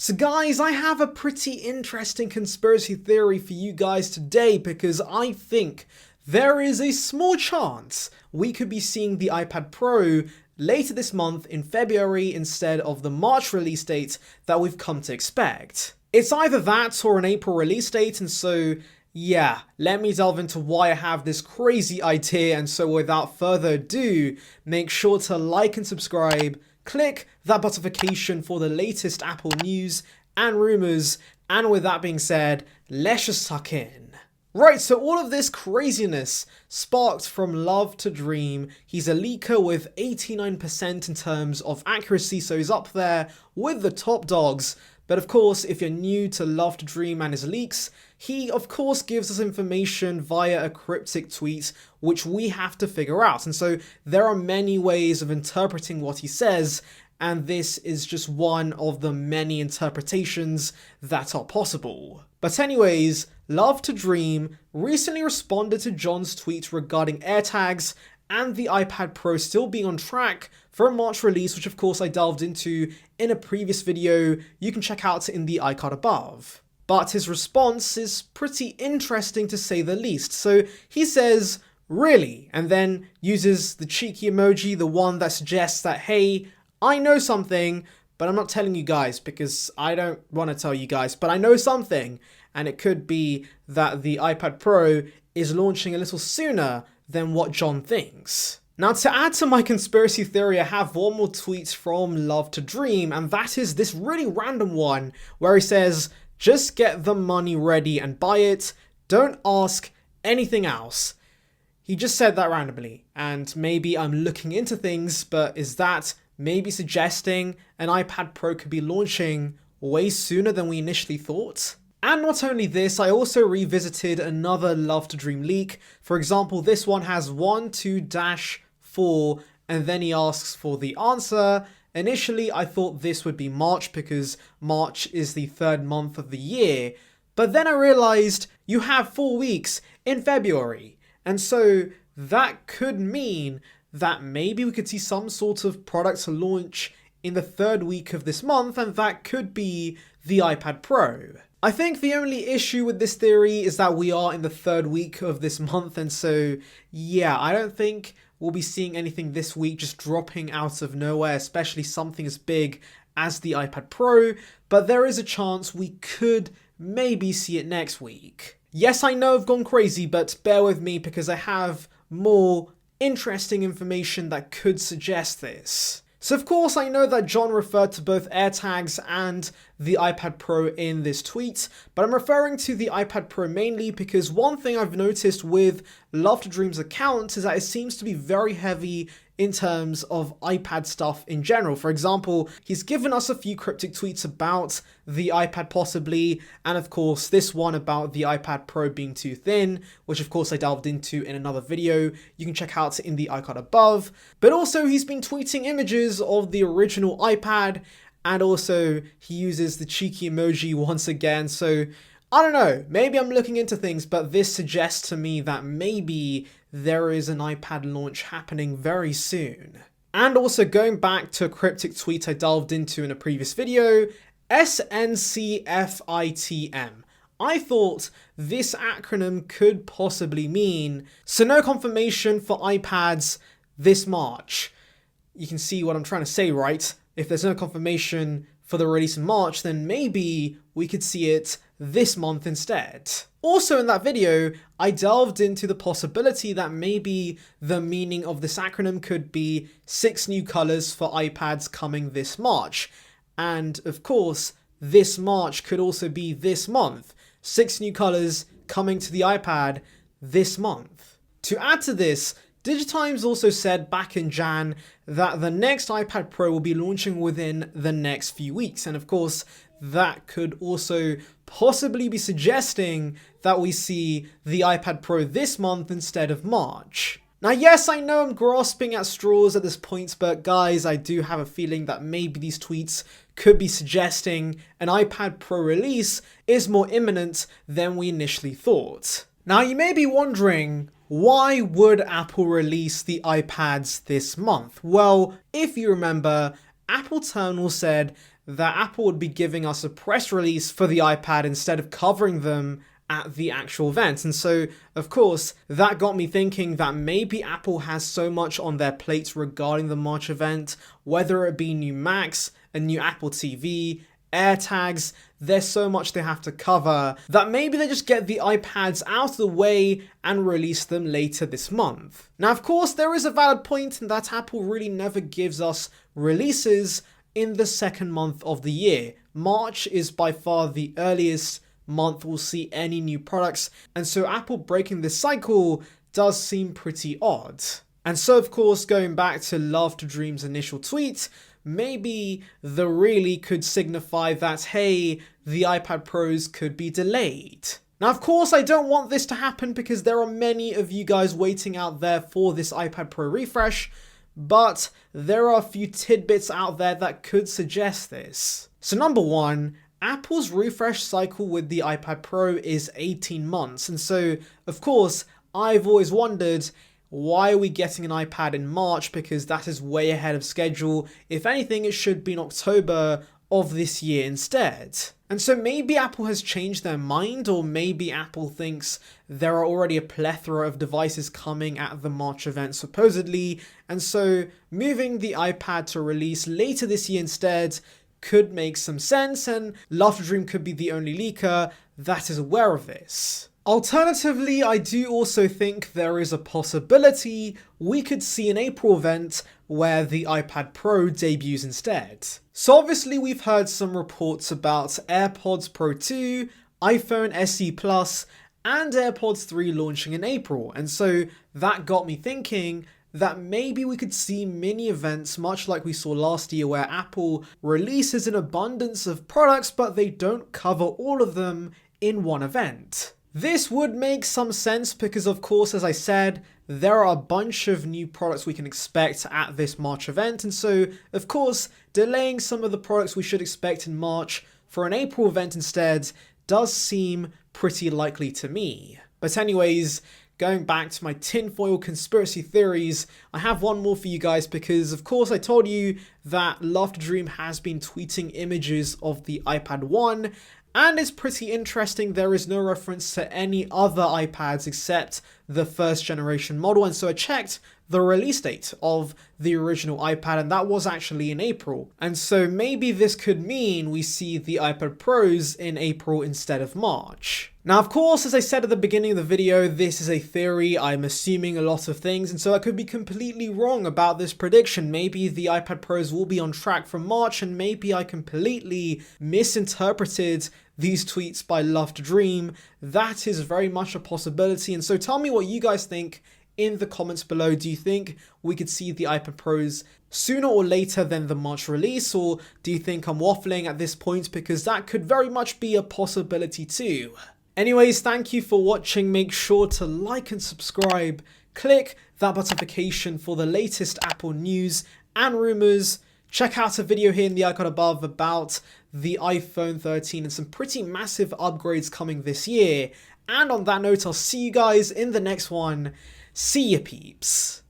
So guys, I have a pretty interesting conspiracy theory for you guys today because I think there is a small chance we could be seeing the iPad Pro later this month in February instead of the March release date that we've come to expect. It's either that or an April release date, and so yeah, let me delve into why I have this crazy idea. And so without further ado, make sure to like and subscribe, click that notification for the latest Apple news and rumors, and with that being said, let's just tuck in. Right, so all of this craziness sparked from Love to Dream. He's a leaker with 89% in terms of accuracy, so he's up there with the top dogs. But of course, if you're new to Love to Dream and his leaks, he of course gives us information via a cryptic tweet, which we have to figure out. And so there are many ways of interpreting what he says, and this is just one of the many interpretations that are possible. But anyways, Love to Dream recently responded to John's tweet regarding AirTags and the iPad Pro still being on track for a March release, which of course I delved into in a previous video. You can check out in the icon above. But his response is pretty interesting to say the least. So he says, "Really?" and then uses the cheeky emoji, the one that suggests that, hey, I know something, but I'm not telling you guys because I don't want to tell you guys, but I know something. And it could be that the iPad Pro is launching a little sooner than what John thinks. Now, to add to my conspiracy theory, I have one more tweet from Love to Dream, and that is this really random one where he says, "Just get the money ready and buy it. Don't ask anything else." He just said that randomly, and maybe I'm looking into things, but is that maybe suggesting an iPad Pro could be launching way sooner than we initially thought? And not only this, I also revisited another Love to Dream leak. For example, this one has 1-2-4, and then he asks for the answer. Initially, I thought this would be March because March is the third month of the year. But then I realized you have 4 weeks in February. And so that could mean that maybe we could see some sort of product to launch in the third week of this month, and that could be the iPad Pro. I think the only issue with this theory is that we are in the third week of this month, and so yeah, I don't think we'll be seeing anything this week just dropping out of nowhere, especially something as big as the iPad Pro, but there is a chance we could maybe see it next week. Yes, I know I've gone crazy, but bear with me because I have more interesting information that could suggest this. So of course I know that John referred to both AirTags and the iPad Pro in this tweet, but I'm referring to the iPad Pro mainly because one thing I've noticed with Love to Dream's account is that it seems to be very heavy in terms of iPad stuff in general. For example, he's given us a few cryptic tweets about the iPad possibly, and of course this one about the iPad Pro being too thin, which of course I delved into in another video. You can check out in the icon above. But also he's been tweeting images of the original iPad, and also he uses the cheeky emoji once again. So I don't know, maybe I'm looking into things, but this suggests to me that maybe there is an iPad launch happening very soon. And also going back to a cryptic tweet I delved into in a previous video, SNCFITM. I thought this acronym could possibly mean, so no confirmation for iPads this March. You can see what I'm trying to say, right? If there's no confirmation for the release in March, then maybe we could see it this month instead. Also in that video, I delved into the possibility that maybe the meaning of this acronym could be 6 new colors for iPads coming this March. And of course, this March could also be this month. 6 new colors coming to the iPad this month. To add to this, Digitimes also said back in Jan that the next iPad Pro will be launching within the next few weeks, and of course that could also possibly be suggesting that we see the iPad Pro this month instead of March. Now yes, I know I'm grasping at straws at this point, but guys, I do have a feeling that maybe these tweets could be suggesting an iPad Pro release is more imminent than we initially thought. Now you may be wondering, why would Apple release the iPads this month? Well, if you remember, Apple Terminal said that Apple would be giving us a press release for the iPad instead of covering them at the actual event. And so, of course, that got me thinking that maybe Apple has so much on their plates regarding the March event, whether it be new Macs, a new Apple TV, AirTags, there's so much they have to cover that maybe they just get the iPads out of the way and release them later this month. Now, of course, there is a valid point in that Apple really never gives us releases in the second month of the year. March is by far the earliest month we'll see any new products, and so Apple breaking this cycle does seem pretty odd. And so, of course, going back to Love to Dream's initial tweet, maybe the really could signify that, hey, the iPad Pros could be delayed. Now, of course, I don't want this to happen because there are many of you guys waiting out there for this iPad Pro refresh, but there are a few tidbits out there that could suggest this. So number one, Apple's refresh cycle with the iPad Pro is 18 months. And so, of course, I've always wondered, why are we getting an iPad in March? Because that is way ahead of schedule. If anything, it should be in October of this year instead. And so maybe Apple has changed their mind, or maybe Apple thinks there are already a plethora of devices coming at the March event supposedly, and so moving the iPad to release later this year instead could make some sense, and Love to Dream could be the only leaker that is aware of this. Alternatively, I do also think there is a possibility we could see an April event where the iPad Pro debuts instead. So obviously we've heard some reports about AirPods Pro 2, iPhone SE Plus, and AirPods 3 launching in April, and so that got me thinking that maybe we could see mini events much like we saw last year, where Apple releases an abundance of products but they don't cover all of them in one event. This would make some sense because, of course, as I said, there are a bunch of new products we can expect at this March event, and so, of course, delaying some of the products we should expect in March for an April event instead does seem pretty likely to me. But anyways, going back to my tinfoil conspiracy theories, I have one more for you guys because, of course, I told you that Love to Dream has been tweeting images of the iPad 1, and it's pretty interesting there is no reference to any other iPads except the first generation model, and so I checked the release date of the original iPad, and that was actually in April. And so maybe this could mean we see the iPad Pros in April instead of March. Now, of course, as I said at the beginning of the video, this is a theory. I'm assuming a lot of things, and so I could be completely wrong about this prediction. Maybe the iPad Pros will be on track for March, and maybe I completely misinterpreted these tweets by Love to Dream. That is very much a possibility, and so tell me what you guys think in the comments below. Do you think we could see the iPad Pros sooner or later than the March release, or do you think I'm waffling at this point? Because that could very much be a possibility too. Anyways, thank you for watching. Make sure to like and subscribe. Click that notification for the latest Apple news and rumors. Check out a video here in the icon above about the iPhone 13 and some pretty massive upgrades coming this year. And on that note, I'll see you guys in the next one. See ya, peeps.